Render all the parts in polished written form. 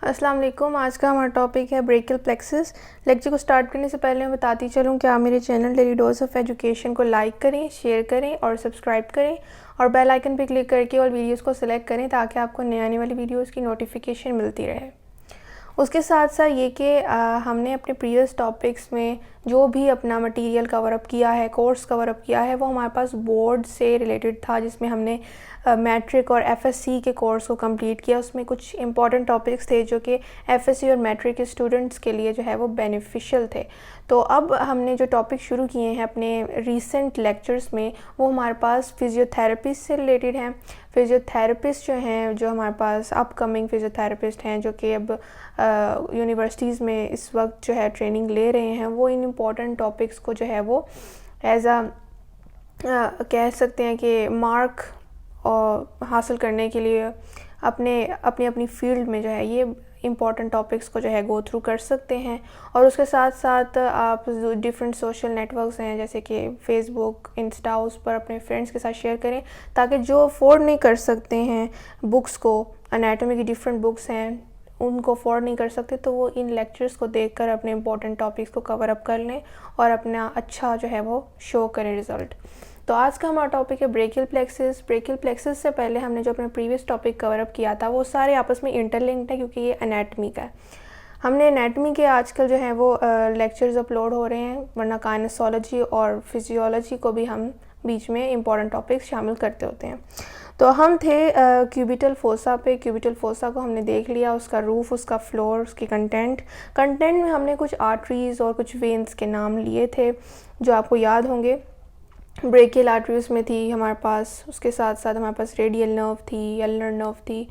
अस्सलाम वालेकुम। आज का हमारा टॉपिक है ब्रेकियल प्लेक्सस। लेक्चर को स्टार्ट करने से पहले मैं बताती चलूँ कि आप मेरे channel daily dose of education को लाइक करें, शेयर करें और सब्सक्राइब करें और बेल आइकन पर क्लिक करके और वीडियोस को सिलेक्ट करें ताकि आपको नए आने वाली वीडियोस की नोटिफिकेशन मिलती रहे। उसके साथ साथ ये कि हमने अपने प्रीवियस टॉपिक्स में जो भी अपना मटेरियल कवर अप किया है, कोर्स कवर अप किया है, वो हमारे पास बोर्ड से रिलेटेड था, जिसमें हमने मैट्रिक और एफएससी के कोर्स को कंप्लीट किया। उसमें कुछ इंपॉर्टेंट टॉपिक्स थे जो कि एफएससी और मैट्रिक के स्टूडेंट्स के लिए जो है वो बेनिफिशियल थे। तो अब हमने जो टॉपिक शुरू किए हैं अपने रीसेंट लेक्चर्स में, वो हमारे पास फिजियोथेरेपिस्ट से रिलेटेड हैं। फिजियोथेरेपिस्ट जो हैं, जो हमारे पास अपकमिंग फिजियोथेरेपिस्ट हैं जो कि अब यूनिवर्सिटीज़ में इस वक्त जो है ट्रेनिंग ले रहे हैं, वो इन इम्पॉर्टेंट टॉपिक्स को जो है वो एज अ कह सकते हैं कि मार्क और हासिल करने के लिए अपनी फील्ड में जो है ये इम्पॉर्टेंट टॉपिक्स को जो है गो थ्रू कर सकते हैं। और उसके साथ साथ आप डिफरेंट सोशल नेटवर्क्स हैं जैसे कि फेसबुक, इंस्टा, उस पर अपने फ्रेंड्स के साथ शेयर करें ताकि जो अफोर्ड नहीं कर सकते हैं बुक्स को, एनाटॉमी की डिफरेंट बुक्स हैं, उनको अफोर्ड नहीं कर सकते, तो वो इन लेक्चर्स को देखकर अपने इम्पॉर्टेंट टॉपिक्स को कवर अप कर लें और अपना अच्छा जो है वो शो करें रिज़ल्ट। तो आज का हमारा टॉपिक है ब्रेकियल प्लेक्सस। ब्रेकियल प्लेक्सस से पहले हमने जो अपना प्रीवियस टॉपिक कवर अप किया था वो सारे आपस में इंटरलिंक्ड है क्योंकि ये एनाटमी का है। हमने एनाटमी के आजकल जो है वो लेक्चर्स अपलोड हो रहे हैं, वरना काइनेसोलॉजी और फिजियोलॉजी को भी हम बीच में इंपॉर्टेंट टॉपिक्स शामिल करते होते हैं। तो हम थे क्यूबिटल फोसा पे। क्यूबिटल फोसा को हमने देख लिया, उसका रूफ, उसका फ्लोर, उसकी कंटेंट में हमने कुछ आर्टरीज़ और कुछ वेन्स के नाम लिए थे जो आपको याद होंगे। ब्रेकियल आर्टरीज में थी हमारे पास, उसके साथ साथ हमारे पास रेडियल नर्व थी, अल्नर नर्व थी,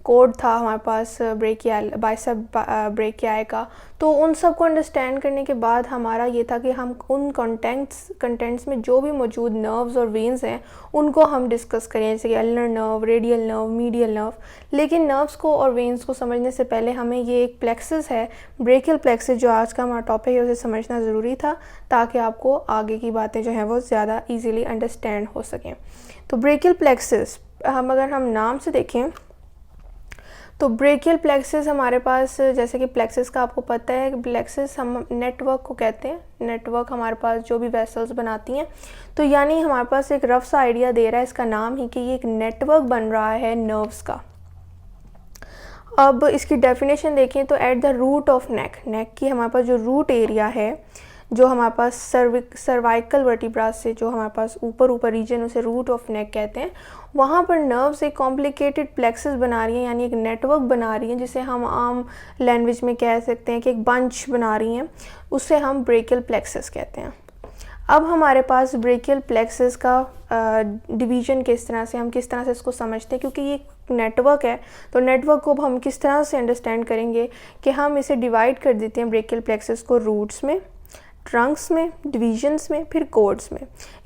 कोड था हमारे पास ब्रेकियल बाइसेप ब्रेकियाई का। तो उन सब को अंडरस्टैंड करने के बाद हमारा ये था कि हम उन कंटेंट्स में जो भी मौजूद नर्व्स और वेन्स हैं उनको हम डिस्कस करें, जैसे कि ulnar nerve, radial nerve, medial nerve. लेकिन नर्व्स को और वेन्स को समझने से पहले हमें ये एक प्लेक्सस है, ब्रेकियल प्लेक्सस, जो आज का हमारा टॉपिक है, उसे समझना ज़रूरी था ताकि आपको आगे की बातें जो हैं वो ज़्यादा ईजीली अंडरस्टैंड हो सकें। तो ब्रेकियल प्लेक्सस अगर हम नाम से देखें तो ब्रेकियल प्लेक्सस हमारे पास, जैसे कि प्लेक्सस का आपको पता है, प्लेक्सस हम नेटवर्क को कहते हैं। नेटवर्क हमारे पास जो भी वेसल्स बनाती हैं, तो यानी हमारे पास एक रफ सा आइडिया दे रहा है इसका नाम ही कि ये एक नेटवर्क बन रहा है नर्व्स का। अब इसकी डेफिनेशन देखें तो at the root of neck की हमारे पास जो रूट एरिया है, जो हमारे पास सर्वाइकल वर्टिब्रा से जो हमारे पास ऊपर रीजन, उसे रूट ऑफ नेक कहते हैं, वहाँ पर नर्व्स एक कॉम्प्लिकेटेड प्लेक्सस बना रही हैं, यानी एक नेटवर्क बना रही हैं, जिसे हम आम लैंग्वेज में कह सकते हैं कि एक बंच बना रही हैं, उसे हम ब्रेकियल प्लेक्सस कहते हैं। अब हमारे पास ब्रेकियल प्लेक्सस का डिवीज़न किस तरह से इसको समझते हैं, क्योंकि ये नेटवर्क है, तो नेटवर्क को हम किस तरह से अंडरस्टैंड करेंगे कि हम इसे डिवाइड कर देते हैं ब्रेकियल प्लेक्सस को रूट्स में, ट्रंक्स में, डिवीजन्स में, फिर कोड्स में।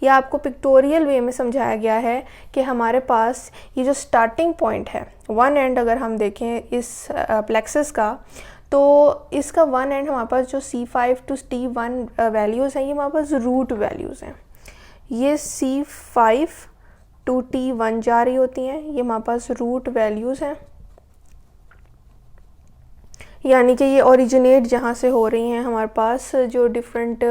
यह आपको पिक्टोरियल वे में समझाया गया है कि हमारे पास ये जो स्टार्टिंग पॉइंट है, वन एंड अगर हम देखें इस प्लेक्सस का, तो इसका वन एंड हमारे पास जो C5 to T1 वैल्यूज़ हैं, ये हमारे पास रूट वैल्यूज़ हैं। ये C5 to T1 जा रही होती हैं, ये हमारे पास रूट वैल्यूज़ हैं, यानी कि ये ओरिजिनेट जहाँ से हो रही हैं हमारे पास जो डिफरेंट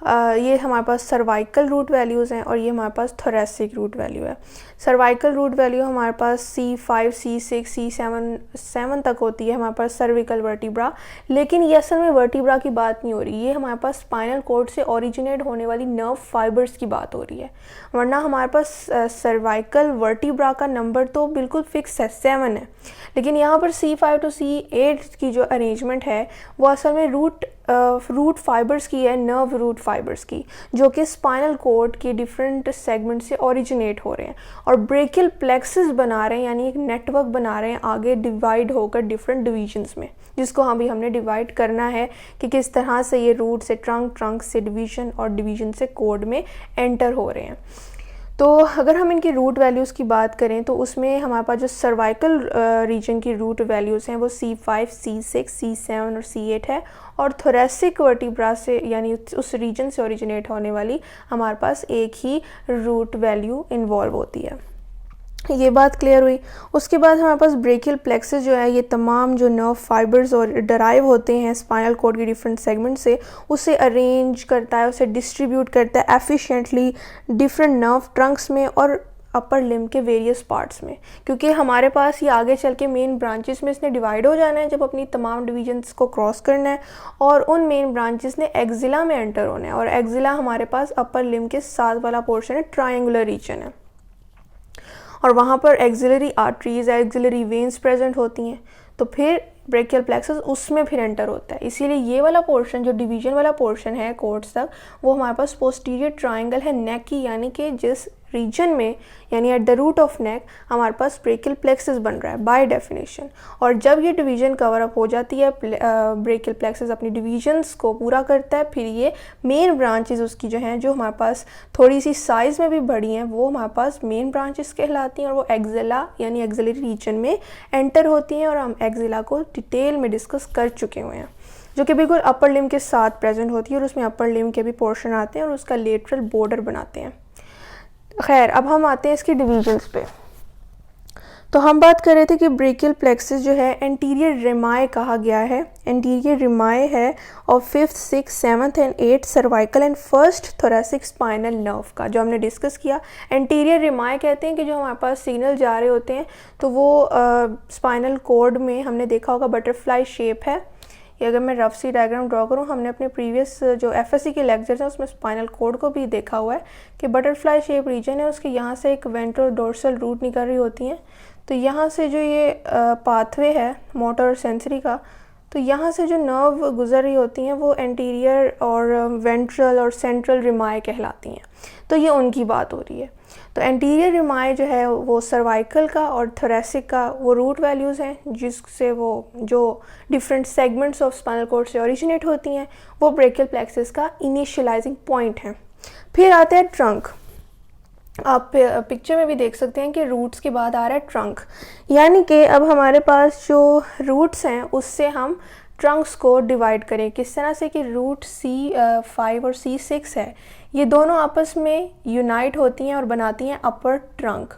ये हमारे पास सर्वाइकल रूट वैल्यूज़ हैं और ये हमारे पास थोरेसिक रूट वैल्यू है। सर्वाइकल रूट वैल्यू हमारे पास C5, C6, C7 तक होती है हमारे पास सर्विकल वर्टिब्रा, लेकिन ये असल में वर्टिब्रा की बात नहीं हो रही, ये हमारे पास स्पाइनल कॉर्ड से ओरिजिनेट होने वाली नर्व फाइबर्स की बात हो रही है। वरना हमारे पास सर्वाइकल वर्टिब्रा का नंबर तो बिल्कुल फिक्स है, 7 है, लेकिन यहाँ पर C5 to C8 की जो अरेंजमेंट है वो असल में रूट फाइबर्स की है, नर्व रूट फाइबर्स की, जो कि स्पाइनल कॉर्ड के डिफरेंट सेगमेंट से ओरिजिनेट हो रहे हैं और ब्रेकियल प्लेक्सस बना रहे हैं, यानी एक नेटवर्क बना रहे हैं आगे डिवाइड होकर डिफरेंट डिवीजन्स में, जिसको हमने डिवाइड करना है कि किस तरह से ये रूट से ट्रंक से डिवीजन और डिवीजन से कोड में एंटर हो रहे हैं। तो अगर हम इनकी रूट वैल्यूज़ की बात करें तो उसमें हमारे पास जो सर्वाइकल रीजन की रूट वैल्यूज़ हैं वो C5, C6, C7 और C8 है, और थोरेसिक वर्टिब्रा से यानी उस रीजन से ओरिजिनेट होने वाली हमारे पास एक ही रूट वैल्यू इन्वॉल्व होती है। ये बात क्लियर हुई। उसके बाद हमारे पास ब्रेकियल प्लेक्सस जो है, ये तमाम जो नर्व फाइबर्स और डराइव होते हैं स्पाइनल कॉर्ड के डिफरेंट सेगमेंट से, उसे अरेंज करता है, उसे डिस्ट्रीब्यूट करता है एफिशिएंटली डिफरेंट नर्व ट्रंक्स में और अपर लिम्ब के वेरियस पार्ट्स में। क्योंकि हमारे पास ये आगे चल के मेन ब्रांचेस में इसने डिवाइड हो जाना है जब अपनी तमाम डिवीजन्स को क्रॉस करना है, और उन मेन ब्रांचेस ने एक्जिला में एंटर होना है, और एक्जिला हमारे पास अपर लिम्ब के साथ वाला पोर्शन है, ट्रायंगुलर रीजन है, और वहाँ पर axillary arteries, axillary veins present होती हैं। तो फिर ब्रेकियल प्लेक्सस उसमें फिर एंटर होता है। इसीलिए ये वाला पोर्शन जो डिवीजन वाला पोर्शन है कोर्ड्स तक, वो हमारे पास पोस्टीरियर ट्रायंगल है नेक की, यानी कि जिस रीजन में, यानी at the root of neck हमारे पास ब्रेकियल प्लेक्सस बन रहा है बाय डेफिनेशन। और जब ये डिवीजन कवर अप हो जाती है, ब्रेकियल प्लेक्सस अपनी डिवीजन्स को पूरा करता है, फिर ये मेन ब्रांचेस उसकी जो हैं, जो हमारे पास थोड़ी सी साइज़ में भी बड़ी हैं, वो हमारे पास मेन ब्रांचेस कहलाती हैं, और वो एक्जिला यानी एक्सिलरी रीजन में एंटर होती हैं। और हम एक्जिला को डिटेल में डिस्कस कर चुके हुए हैं, जो कि बिल्कुल अपर लिम्ब के साथ प्रेजेंट होती है, और उसमें अपर लिम्ब के भी पोर्शन आते हैं और उसका लेटरल बॉर्डर बनाते हैं। खैर, अब हम आते हैं इसकी डिवीजन्स पे। तो हम बात कर रहे थे कि ब्रेकियल प्लेक्सस जो है एंटीरियर रिमाई कहा गया है। एंटीरियर रिमाई है और 5th, 6th, 7th and 8th cervical and 1st thoracic spinal nerve का, जो हमने डिस्कस किया। एंटीरियर रिमाई कहते हैं कि जो हमारे पास सिग्नल जा रहे होते हैं, तो वो स्पाइनल कॉर्ड में हमने देखा होगा बटरफ्लाई शेप है। ये अगर मैं रफ सी डायग्राम ड्रॉ करूँ, हमने अपने प्रीवियस जो एफएससी के लेक्चर्स हैं उसमें स्पाइनल कॉर्ड को भी देखा हुआ है कि बटरफ्लाई शेप रीजन है, उसके यहाँ से एक वेंट्रो डोर्सल रूट निकल रही होती हैं। तो यहाँ से जो ये पाथवे है मोटर और सेंसरी का, तो यहाँ से जो नर्व गुजर रही होती हैं वो एंटीरियर और वेंट्रल और सेंट्रल रिमाई कहलाती हैं। तो ये उनकी बात हो रही है। तो एंटीरियर रिमाई जो है वो सर्वाइकल का और थोरैसिक का वो रूट वैल्यूज़ हैं, जिससे वो जो different segments of spinal cord से ओरिजिनेट होती हैं, वो ब्रेकियल प्लेक्सस का इनिशियलाइजिंग पॉइंट है। फिर आता है ट्रंक। आप पिक्चर में भी देख सकते हैं कि रूट्स के बाद आ रहा है ट्रंक, यानी कि अब हमारे पास जो रूट्स हैं उससे हम ट्रंक्स को डिवाइड करें किस तरह से कि रूट C5 और C6 है, ये दोनों आपस में यूनाइट होती हैं और बनाती हैं अपर ट्रंक।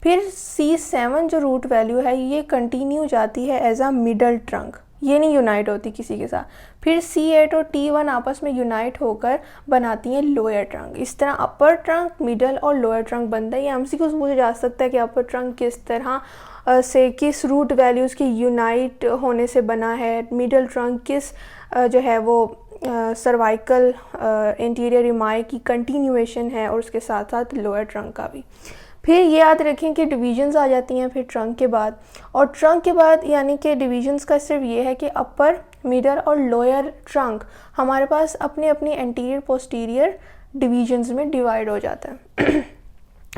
फिर C7 जो रूट वैल्यू है ये कंटिन्यू जाती है एज अ मिडल ट्रंक, ये नहीं यूनाइट होती किसी के साथ। फिर C8 और T1 आपस में यूनाइट होकर बनाती हैं लोअर ट्रंक। इस तरह अपर ट्रंक, मिडल और लोअर ट्रंक बनता है। ये एमसीक्यूज़ पूछा जा सकता है कि अपर ट्रंक किस तरह से किस रूट वैल्यूज़ के यूनाइट होने से बना है, मिडल ट्रंक किस जो है वो सर्वाइकल इंटीरियर रिमाई की कंटिन्यूएशन है, और उसके साथ साथ लोअर ट्रंक का भी। फिर ये याद रखें कि डिवीजन्स आ जाती हैं फिर ट्रंक के बाद, और ट्रंक के बाद यानी कि डिवीजन्स का सिर्फ ये है कि अपर, मिडल और लोअर ट्रंक हमारे पास अपने अपने एंटीरियर पोस्टीरियर डिवीजन्स में डिवाइड हो जाता है।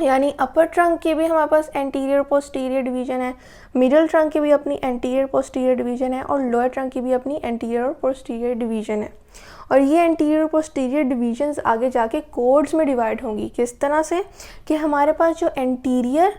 यानी अपर ट्रंक के भी हमारे पास एंटीरियर पोस्टीरियर डिवीजन है, मिडल ट्रंक की भी अपनी एंटीरियर पोस्टीरियर डिवीजन है, और लोअर ट्रंक की भी अपनी एंटीरियर और पोस्टीरियर डिवीजन है। और ये एंटीरियर पोस्टीरियर डिवीजन्स आगे जाके कोड्स में डिवाइड होंगी। किस तरह से कि हमारे पास जो एंटीरियर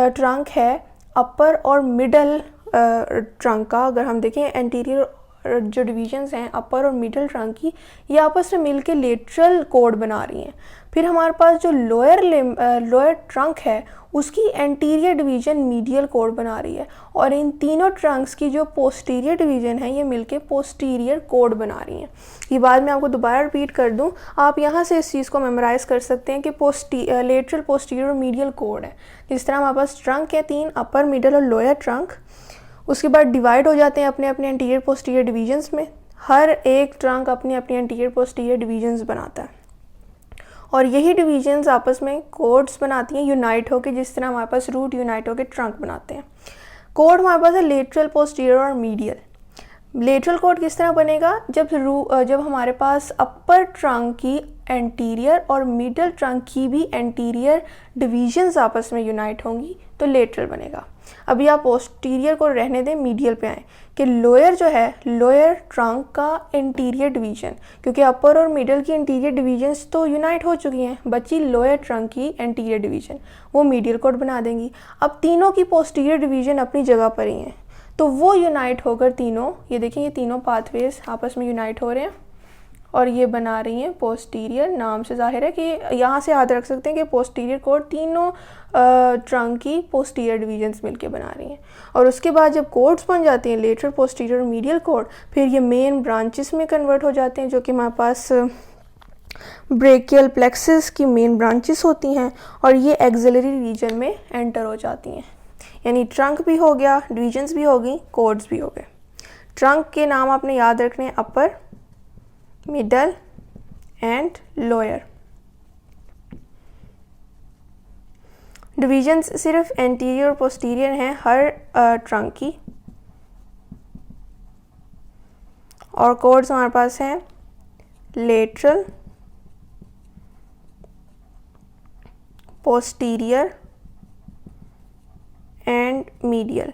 ट्रंक है अपर और मिडल ट्रंक का, अगर हम देखें एंटीरियर जो डिवीजन्स हैं अपर और मिडल ट्रंक की, ये आपस में मिलके लेटरल कोड बना रही हैं। फिर हमारे पास जो लोअर ट्रंक है उसकी एंटीरियर डिवीजन मीडियल कोड बना रही है, और इन तीनों ट्रंक्स की जो पोस्टीरियर डिवीजन है ये मिलके पोस्टीरियर कोड बना रही हैं। ये बात मैं आपको दोबारा रिपीट कर दूं, आप यहाँ से इस चीज़ को मेमोराइज कर सकते हैं कि लेटरल, पोस्टीरियर और मीडियल कोड है। जिस तरह हमारे पास ट्रंक है 3, अपर, मिडल और लोअर ट्रंक, उसके बाद डिवाइड हो जाते हैं अपने अपने एंटीरियर पोस्टीरियर डिवीजन्स में। हर एक ट्रंक अपनी अपनी एंटीरियर पोस्टीरियर डिवीजन्स बनाता है, और यही डिवीजन्स आपस में कोड्स बनाती हैं यूनाइट होकर, जिस तरह हमारे पास रूट यूनाइट होकर ट्रंक बनाते हैं। कोड हमारे पास है लेटरल, पोस्टीरियर और मीडियल। लेटरल कोड किस तरह बनेगा, जब हमारे पास अपर ट्रंक की एंटीरियर और मिडल ट्रंक की भी एंटीरियर डिवीजन्स आपस में यूनाइट होंगी तो लेटरल बनेगा। अभी आप पोस्टीरियर को रहने दें, मीडियल पे आएँ कि लोअर जो है, लोअर ट्रंक का इंटीरियर डिवीजन, क्योंकि अपर और मिडल की इंटीरियर डिवीजन्स तो यूनाइट हो चुकी हैं, बची लोअर ट्रंक की इंटीरियर डिवीजन, वो मीडियल कोड बना देंगी। अब तीनों की पोस्टीरियर डिवीजन अपनी जगह पर ही हैं, तो वो यूनाइट होकर तीनों, ये देखिए ये तीनों पाथवेज आपस में यूनाइट हो रहे हैं, और ये बना रही हैं पोस्टीरियर। नाम से जाहिर है कि यहाँ से याद रख सकते हैं कि पोस्टीरियर कोड तीनों ट्रंक की पोस्टीरियर डिवीजन्स मिलके बना रही हैं। और उसके बाद जब कोड्स बन जाती हैं लेटरल, पोस्टीरियर और मीडियल कोड, फिर ये मेन ब्रांचेस में कन्वर्ट हो जाते हैं, जो कि हमारे पास ब्रेकियल प्लेक्सस की मेन ब्रांचेस होती हैं, और ये एक्सिलरी रीजन में एंटर हो जाती हैं। यानी ट्रंक भी हो गया, डिवीजन्स भी हो गई, कोड्स भी हो गए। ट्रंक के नाम आपने याद रखने हैं, अपर, मिडल एंड लोअर। डिवीजन्स सिर्फ एंटीरियर और पोस्टीरियर हैं हर ट्रंक की, और कोड्स हमारे पास हैं लेटरल, पोस्टीरियर एंड मीडियल।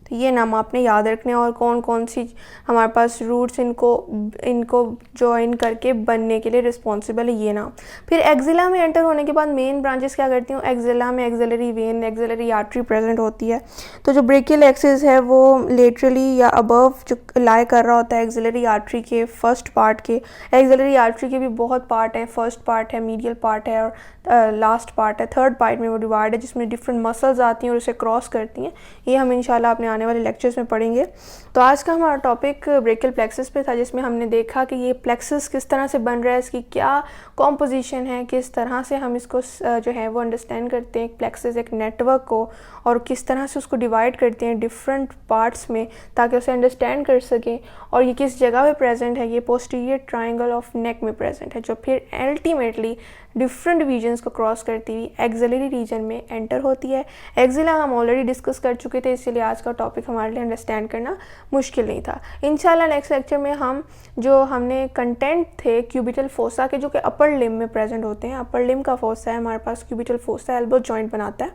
तो ये नाम आपने याद रखने, और कौन कौन सी हमारे पास रूट्स इनको ज्वाइन करके बनने के लिए रिस्पॉन्सिबल है, ये नाम। फिर एक्जिला में एंटर होने के बाद मेन ब्रांचेस क्या करती हूँ, एक्जिला में axillary vein, axillary artery present होती है। तो जो ब्रेकियल एक्सिस है वो लेटरली या अबव जो लाई कर रहा होता है एक्सिलरी आर्टरी के फर्स्ट पार्ट के। एक्सिलरी आर्टरी के भी बहुत पार्ट है, फर्स्ट पार्ट है, मीडियल पार्ट है, और लास्ट पार्ट है। थर्ड पार्ट में वो डिवाइड है, जिसमें डिफरेंट मसल्स आती हैं और उसे क्रॉस करती हैं। ये हम इंशाल्लाह अपने आने वाले लेक्चर्स में पढ़ेंगे। तो आज का हमारा टॉपिक ब्रेकियल प्लेक्सस पे था, जिसमें हमने देखा कि ये प्लेक्सस किस तरह से बन रहा है, इसकी क्या कॉम्पोजिशन है, किस तरह से हम इसको जो है वो अंडरस्टैंड करते हैं प्लेक्सस एक नेटवर्क को, और किस तरह से उसको डिवाइड करते हैं डिफरेंट पार्ट्स में ताकि उसे अंडरस्टैंड कर सकें, और ये किस जगह पे प्रेजेंट है। ये पोस्टीरियर ट्रायंगल ऑफ नेक में प्रेजेंट है, जो फिर अल्टीमेटली डिफरेंट डिवीजन्स को क्रॉस करती हुई एक्सिलरी रीजन में एंटर होती है। एक्सिला हम ऑलरेडी डिस्कस कर चुके थे, इसलिए आज का टॉपिक हमारे लिए अंडरस्टैंड करना मुश्किल नहीं था। इंशाल्लाह नेक्स्ट लेक्चर में हम जो हमने कंटेंट थे क्यूबिटल फोसा के, जो कि अपर लिम्ब में प्रेजेंट होते हैं। अपर लिम्ब का फोसा है हमारे पास, क्यूबिटल फोसा एल्बो जॉइंट बनाता है,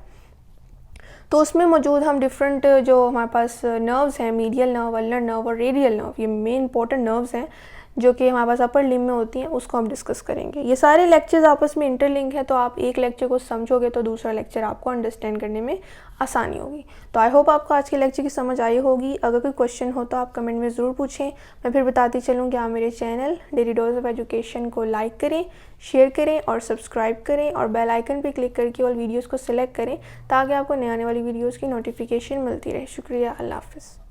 तो उसमें मौजूद हम डिफरेंट जो हमारे पास नर्व्स हैं, मीडियल नर्व, अल्नर नर्व और रेडियल नर्व, ये मेन इंपॉर्टेंट नर्व्स हैं जो कि हमारे पास अपर लिम्ब में होती हैं, उसको हम डिस्कस करेंगे। ये सारे लेक्चर्स आपस में इंटरलिंक है, तो आप एक लेक्चर को समझोगे तो दूसरा लेक्चर आपको अंडरस्टैंड करने में आसानी होगी। तो आई होप आपको आज के लेक्चर की समझ आई होगी। अगर कोई क्वेश्चन हो तो आप कमेंट में ज़रूर पूछें। मैं फिर बताती चलूँ कि आप मेरे channel daily dose of education को लाइक करें, शेयर करें और सब्सक्राइब करें, और बेल आइकन पर क्लिक करके ऑल वीडियोज़ को सिलेक्ट करें ताकि आपको नए आने वाली वीडियोज़ की नोटिफिकेशन मिलती रहे। शुक्रिया, अल्लाह हाफ़िज़।